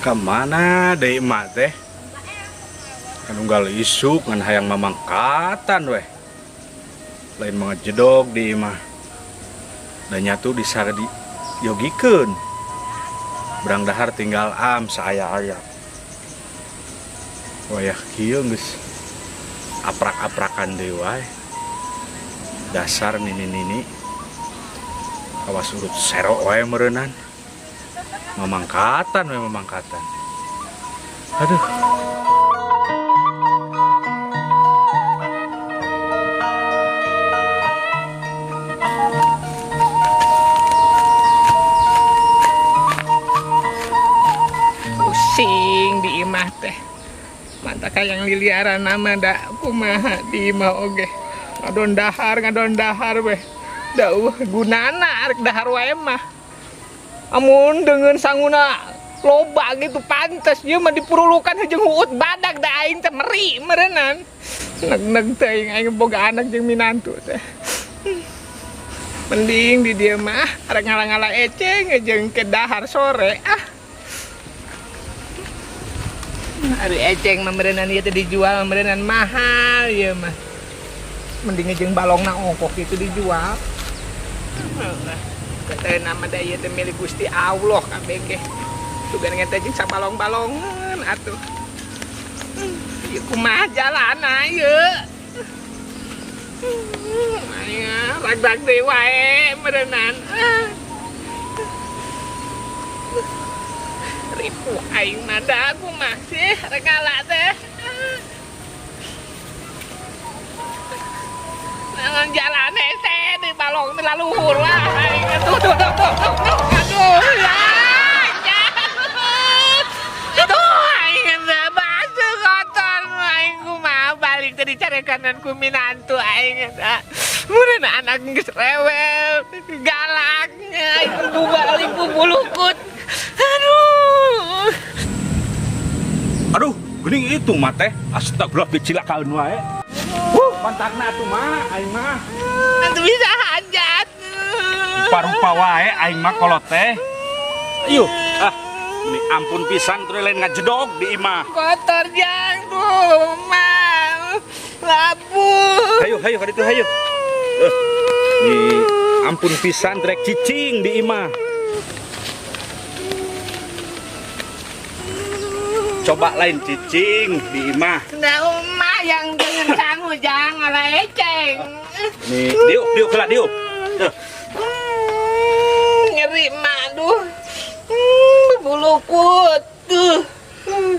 Kemana deh emak teh? Kan unggal isuk ngan hayang mamangkatan weh. Lain mangejedog di imah. Dan nyatu disare di yogikeun. Berang dahar tinggal am saaya-aya. Wayah kieu geus aprak-aprakan deui wae. Dasar nini-nini. Awas urut serok wae meureunnan. Mamangkatan. Aduh. Pusing di imah teh. Mantap yang liliaran nama dak kumaha di imah oge. Ngadon dahar weh. Dauh gunana arek dahar wae mah. Amun dengan sanguna loba gitu pantes ieu mah dipurulukan jeung huut badag da aing teh meri meureunnan. Neg-neg teh aing boga anak jeung minantu teh. Mending di dieu mah arek ngala-ngala eceng jeung ke dahar sore ah. Ari eceng mah meureunnan ieu teh dijual meureunnan mahal ieu mah. Mending jeung balongna ongkok itu dijual. Kata nama daya teh milik Gusti Allah kabeh. Sugan ngete jeung sabalong-balongan atuh. Ieu kumaha jalana ieu? Aya rag-rag deui wae meureunnan. Ripu aing mah da kumaha sih regala teh. Jangan jalan teh di balong di laluhur lah. Tuh. Aduh, ya. Aduh, aing baju kotor aing kumaha balik teh dicarekan ku minantu aing eta. Mun anak geus rewel, galak, aing kudu balik ku bulukut. Aduh, geuning itu mah teh. Astagfirullah dicilakaeun wae. Kontakna atuh mah aing mah. Atuh bisa hajat. Parupa wae aing mah kolot teh. Ieu, ini ampun pisan terus lain ngajedog di imah. Kotor jang tuh, mah. Labu. Hayu ka ditu hayu. Ni ampun pisan trek cicing di imah. Coba lain cicing di imah. Nah, umah yang dengan sangu jangan eceng. Nih, diuk lah diuk. Ngeri madu. Bulukut tuh.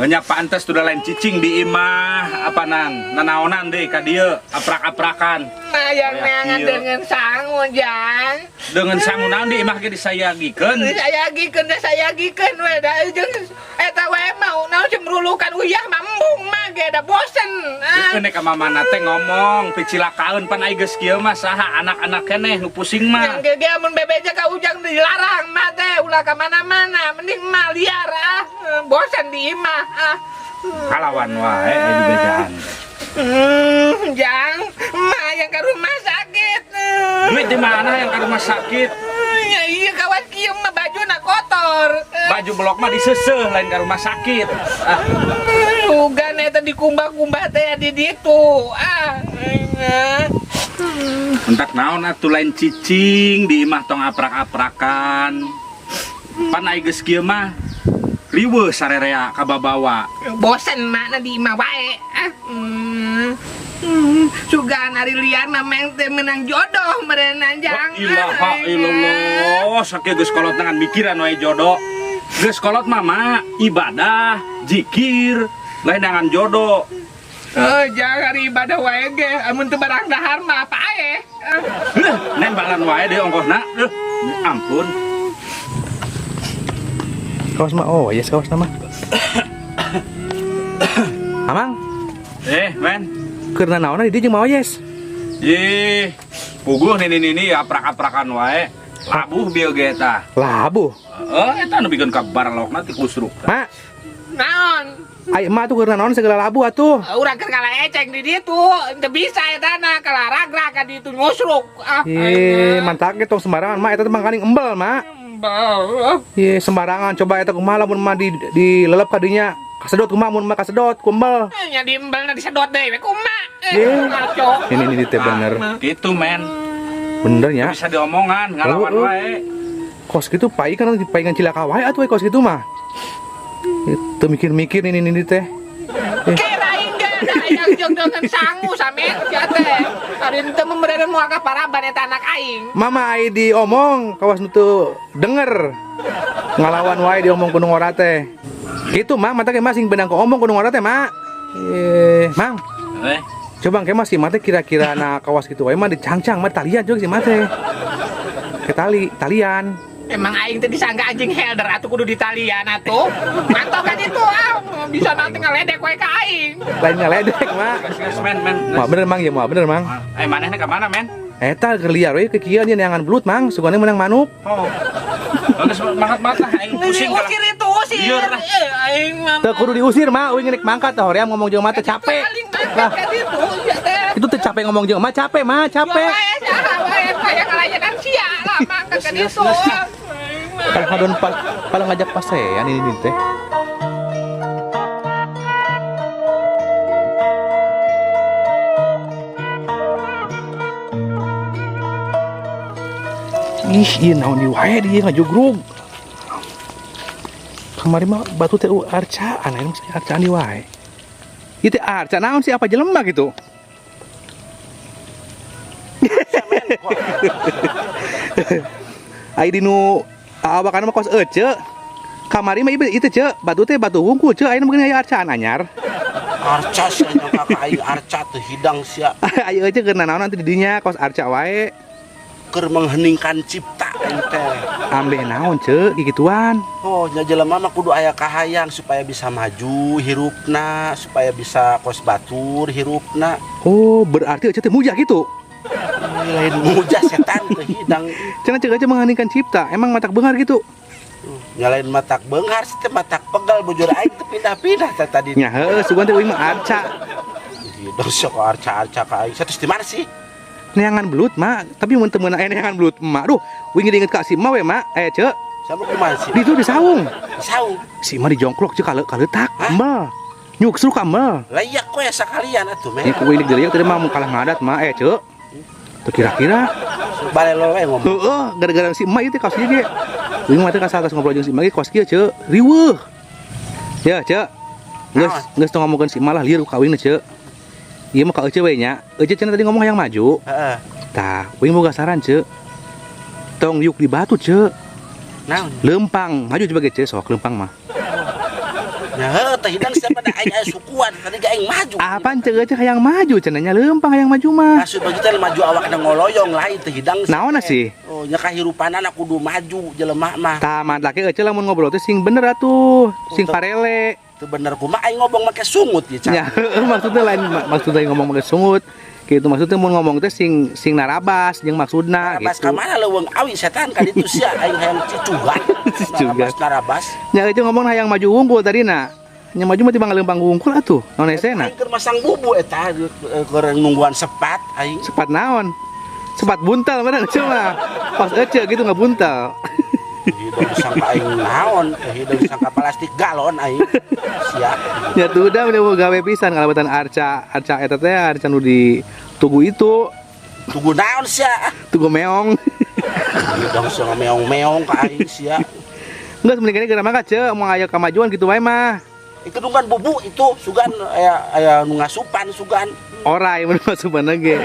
Nya pantes sudah lain cicing di imah apa nanaonan deh ka dieu aprak-aprakan. Nah, yang neangan dengan sangu jang. Dengan sangu naon di imah ge disayagikeun. Disayagikeun we da jeung eta we mau naon cemrulukan uyah mah embung mah ge da bosen. Nek ka mamana teh ngomong picilakaeun pan ai geus kieu mah saha anak-anak keneh nu pusing mah. Yang ge amun bebeja ka ujang dilarang mah teh ulah ka mana-mana mending mah liar ah. Bosen di imah ah. Kalawan wae di bejaan. Jang, mah yang ke rumah sakit. Duit di mana yang ke rumah sakit? Ya iya kawan kieu mah bajuna kotor. Baju blok mah diseuseuh lain ke rumah sakit. Ugan eta dikumbah-kumbah teh di ditu. Entak naon atuh lain cicing di imah tong aprak-aprakan. Pan ai geus kieu mah riweuh sarerea kababawa. Bosen mana di imah wae. Sugan ari liar mah meng teh menang jodoh meureunnan jang. Ilaha illallah, sakieu geus kolot dengan mikiran wae jodoh. Geus kolot mama ibadah, zikir, lain dengan jodoh. Jangan hari ibadah wae ge, amun teu barang dahar mah apa ae. Nembalan wae deh ongkosna. Ampun. Kaos mah oh yes kaos nama. Amang. Men. Keur nanaonna di dieu jeung mau yes. Ih, puguh nini aprak-aprakan wae. Labuh bieu ge eta. Labuh. Eta nu bikin kabar lokna ti kusruk. Mak, Naon? ai emak tuh keur nanaonna segala labuh atuh. Urang keur kala eceng di ditu, teu bisa eta na kala ragrag ka ditu ngusruk. Mantak ge tong sembarangan mak eta teh mangkaning embel mak. Bal. Ye sembarangan coba eta kumaha lamun mah di lelep kadinya. Kasedot kumaha mun mah kasedot kumbel. Nya diembel na disedot deui kumaha. Ye. Ngaco. Ini teh bener. Gitu men. Bener ya. Bisa diomongan ngalawan Oh, oh. wae. Kos gitu pai kan dipaingan cilaka wae atuh kos gitu mah. Itu mikir-mikir ini teh. Kirain gak yang jong dengan sangu samet ya teh. Ari teu memberikan muaka paraban eta anak aing. Mama ai diomong kawas nu denger. Ngalawan wae diomong kudu ngora teh. Gitu Mang, mata ke masing benang ke omong kudu ngora teh, Mak. Mang. Coba ke masih mate kira-kira na kawas gitu wae mah dicangcang mah talian juga sih mate. Ke talian. Emang aing teh disangka anjing helder atuh kudu di talian atuh. Mantap kan itu bisa nanti ngeledek wae ka aing. Lain ngeledek, Mak. Men. Mah bener Mang ya, mah bener Mang. Manehna ka mana men? Eta geliar we ke kieu nya neangan belut Mang, sugana menang manuk. Oh. Bagus banget lah aing pusing kalau. Usir itu usir. Iya lah. Aing mah. Teu kudu diusir, Mak. Euy ngenik mangkat teh hoream ngomong jeung mah teh capek. Paling mangkat kan itu ya teh. Itu teh capek ngomong jeung mah capek, Mah, capek. Kayak ngalayan sia lah mangkat kan itu. Kalau ngadon paling ngajak pasean ini teh. Ih, ieu naon di wae dia ngajugrug. Kamari mah batu teh arcaan, aya mesti arcaan di wae. Ieu teh arca naon sih apa jelema gitu? Ai dinu awakan mah kos ece. Kamari mah ieu teh batu teh batu wungkul ce, ayeuna meureun aya arcaan anyar. Arca sih kakak aing arca teh hidang sia Ayo aja keur naon nanti di dinya kos arca wae. keur mengheningkan cipta aing teh. Ambeh naon ce gigituan. Oh, nya jelema mah kudu aya kahayang supaya bisa maju hirupna, supaya bisa kos batur hirupna. Oh, berarti ece teh muja gitu. Lain muja setan teh hidang. Cenah ceuk aja mengheningkan cipta. Emang matak beungar gitu. Nyalain matak beunghar teh matak pegal bujur aing teh pindah-pindah teh tadi. Nya heueuh sugan teh uing mah arca. Hidang sia kok arca-arca ka aing. Satus di mana sih? Neangan belut, Mak. Tapi mun teu meunang neangan belut, Mak. Duh, uing diinget ka si Mak we, Mak. Ceuk. Sama kumaha sih? Di itu di saung. Saung. Si Mak dijongklok ceuk kaleutak. Embel. Nyuksruk embel. Layak koe sakalian atuh Ini meh. ku uing deui teh mah mun kalah ngadat, Mak. Ceuk. Teu kira-kira. Balelo we ngomong. Heeh, gara-gara si Mak ieu teh kaos ieu ge. Uing mah teh kasatas ngobrol jeung si Mak ge kaos kieu, Ceuk. Riweuh. Ya, Ceuk. Geus tong ngomongkeun si Mak lah lieur ka uing Ceuk. Ieu mah ka ece we nya. Ece cenah tadi ngomong hayang maju. Heeh. Tah, uing boga saran, Ceuk. Tong yuk di batu, Ceuk. Naon? Lempang, maju coba ge, Ceuk, sok lempang mah. Ya heuh teh hidang sia pada aing aya sukuan tadi ge aing maju. Apaan Ceuk ece hayang maju cenah nya lempang hayang maju mah. Maksud begitu maju awakna ngoloyong lain teh hidang. Naonna sih? Oh, nya kahirupanana kudu maju jelema mah. Tah, mantake ece lamun ngobrol teh sing bener atuh, sing parele. Teu bener kumaha aing ngomong make sungut ya, Cak. Ya, maksudnya lain maksudnya ngomong pakai sungut. Gitu maksudnya mau ngomong teh sing narabas jeung maksudna Narabas gitu. ka mana leuweung awi setan ka ditu sia aing hayang cicugan. Cicugan. Narabas. Nya ece ngomong hayang maju unggul tadina. Nya maju mah timbang lempang unggul atuh. Naon esena? Aing keur masang bubu eta keur nungguan sepat aing. Sepat naon? Sepat buntal bener cuma. Pas ece gitu buntal. Hidung sangka aing naon, teh hidung sangka plastik galon aing. Sia. Ya tuh udah mau gawe pisan kalebatan arca eta teh arca nu di tugu itu. Tugu naon sia? Tugu meong. Hidung sangka meong-meong ka aing sia. Enggak sebenarnya gara mangka ce mau aya kamajuan gitu wae mah. Itu nungguan bubu itu sugan aya nu ngasupan sugan. Orai mun masuban ge.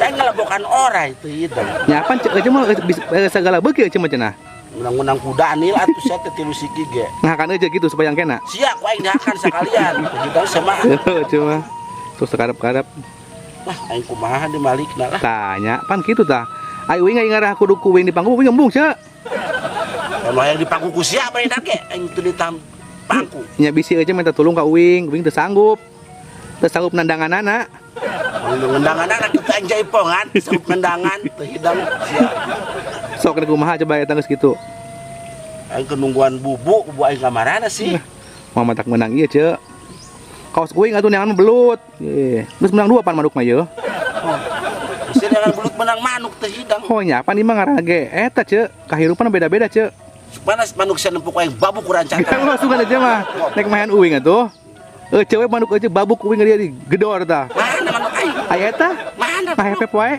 Aing ngelebokan orai teh hidung. Nya apaan ce ece mah sagala beuki ece mah cenah. Menang-menang kuda anil atuh sia teh tilu siki ge. Ngakan aja gitu supaya yang kena. Sia ku aing dahakan sakalian. Hidung sama. Cuma terus sekarap-karap Nah, aing kumaha di malikna lah. tanya pan gitu tah. Ai uing ngarah kudu ku uing di pangku uing embung ce. Emang yang di pangku ku sia bari dake aing teu ditam pangku. Nya bisi aja minta tolong ka uing teu sanggup. Teu sanggup nandanganana. Ngendangan anak kita aing jaipongan, sanggup ngendangan teu hidang sia. Sok ada kumaha coba eta geus kitu. Aing kenungguan bubu aing ka marana sih. Mama tak menang ieu ce. Kaos uing atuh neangan belut. Geus menang 2 pan maduk mah ye. Isi Jangan belut menang manuk teh hidang. Honya apa nih mah ngaranna ge eta ceu kahirupan beda-beda ceu. Panas manuk sia nempuk yang babuk kurang Kan cata. masukan aja mah nek main uing atuh. Cewek manuk aja babuk uing dia di gedor tah. Mana manuk aing? Aya eta Mana? mah hepep wae.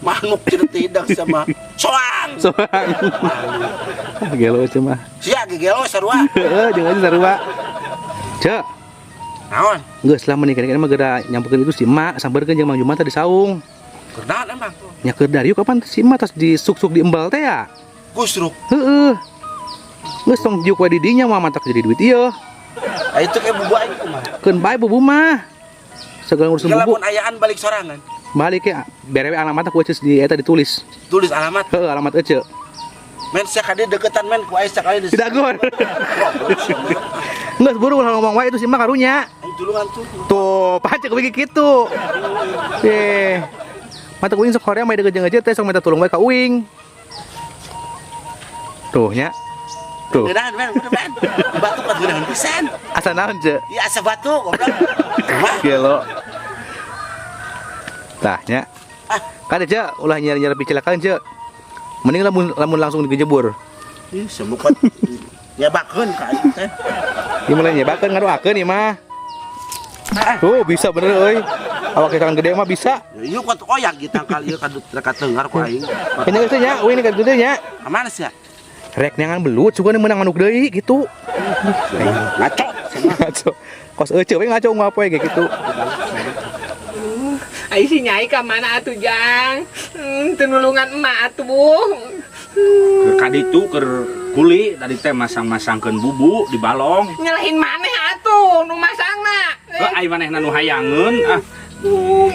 Manuk cerita hidang sama soang. Soang. Gelo ceu mah. Sia gegelo sarua. Heeh, jeung aja sarua. Ceu, Naon? geus lah meuni kene mah geura nyampekeun itu si emak sambeurkeun jeung Mang Jumat teh di saung. Kernaon emang? Nya keur dari kapan si emak tas disuk-suk di embal teh ya? Kusruk. Heeh. Geus tong juk wae di dinya mah matak jadi duit ieu. Ah itu kayak bubu aing kumaha. Keun bae bubu mah. Segala urusan bubu. Lamun ayaan balik sorangan. Balik ya berewe alamat aku eceus di eta ditulis. Tulis alamat. Heeh, alamat ece. Men sia ka dieu deketan men ku aing sakali di. Tidak gor. Geus buru ulah ngomong wae itu si emak karunya. Aing tulungan tuh. Tuh, pacek begi kitu. Mata uing sok hoream mah deukeut jeung aja teh sok minta tulung wae ka uing. Tuh nya. Tuh. Geunaan men, men. Batuk ka geunaan pisan. Asa naon ce? Iya asa batuk goblok. Gelo. Tah nya. Kada ce ulah nyari-nyari picelakan ce. Mending lamun langsung digejebur. Ih, semukot. Nyebakeun ka aing teh. Ieu mulai nyebakeun ngadoakeun ieu mah. Tuh bisa bener euy. Awak ikan gede mah bisa. Ieu kot oyak gitu tangkal ieu kadut dekat teungar ku aing. Ini geus teh nya, uing kan gede nya. Amana sia? Rek nyangan belut sugan menang manuk deui gitu. Ngaco. Ngaco. Kos euceu we ngaco ngapoe ge gitu. Ai si Nyai ka mana atuh Jang? Tenulungan emak atuh. Keur kaditu keur kuli tadi teh masang-masangkeun bubu di balong. Nyalahin maneh atuh nu masangna. Ai manehna nu hayangeun ah.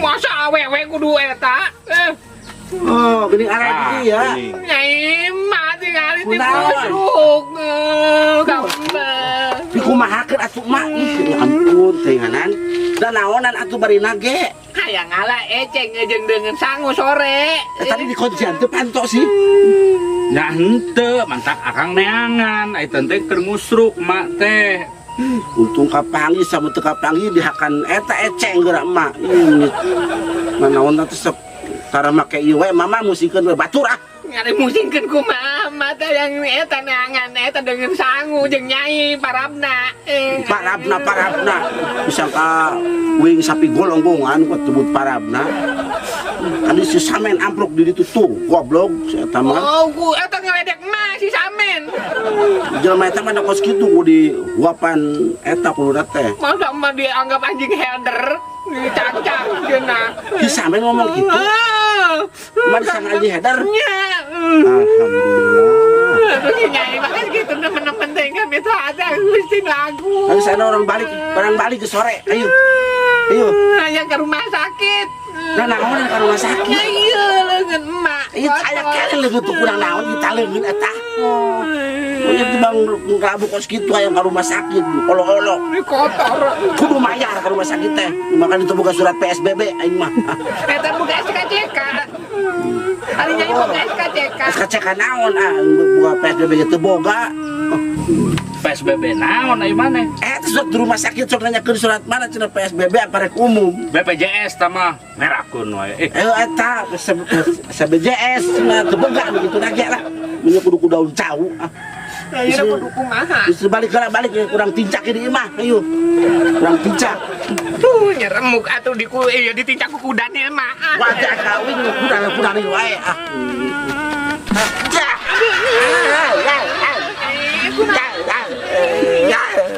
Masa awewe kudu eta? Oh, geuning arah di ya. geuning. Nyai mah tinggal di Kunaon? busuk. Gambar. Dikumahakeun atuh mak. Ih, ya ampun teuinganan. Da naonan atuh bari nage. Hayang ala eceng jeung dengan sangu sore. Tadi di kuncian teu pantok sih. Ya henteu, mantak akang neangan, ai teh keur ngusruk mak teh. Untung kapangi sama teu kapangi dihakan eta eceng geura emak. Ini nanaon teh sok tara make ieu we mama musingkeun we batur ah. Ngari musingkeun ku mama teh yang eta neangan eta dengan sangu jeung Nyai parabna. Parabna. Disangka wing sapi golonggongan kok tebut parabna. Kan si samen amplok di ditu tuh goblok si eta mah. Oh, ku eta ngeledek mah si Samen. Jelema eta mah da kos kitu ku di huapan eta kudu teh. Masa mah dianggap anjing header, dicacak geuna. Si samen ngomong gitu. Mah disangka anjing header. Nya. Alhamdulillah. Terus si Nyai mah kan gitu temen-temen teh kan itu ada gusti lagu. Ayo sana orang balik ke sore. Ayo. Ayo. Yang ke rumah sakit. Nah, naon ka rumah sakit. Ya iya leungeun emak. Ieu aya kene leungeun tuh kurang naon kita leungeun eta. Oh, nya tibang ngelabu kos kitu aya ka rumah sakit. Olo-olo. Ini kotor. Kudu mayar ka rumah sakit teh. Makan itu buka surat PSBB aing mah. Eta buka SKCK. Ari Nyai buka SKCK. SKCK naon ah buka PSBB teu boga. PSBB naon ai maneh? Sok di rumah sakit sok nanyakeun surat mana cenah PSBB apa rek umum. BPJS tah mah merakeun wae. Ayo eta BPJS cenah teu boga begitu lagi lah. Mun kudu daun cau ah. Ayeuna kudu kumaha? Bisa balik kurang tincak di imah ayo. Kurang tincak. Tuh nyeremuk atuh ditincak ku kudane mah. Wajah kawin kuda ni wae ah.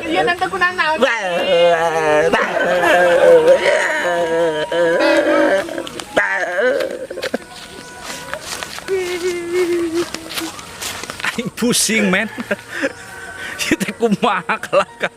Iya nanti kunang naon. Aing pusing men. Kita kumaha kalaka.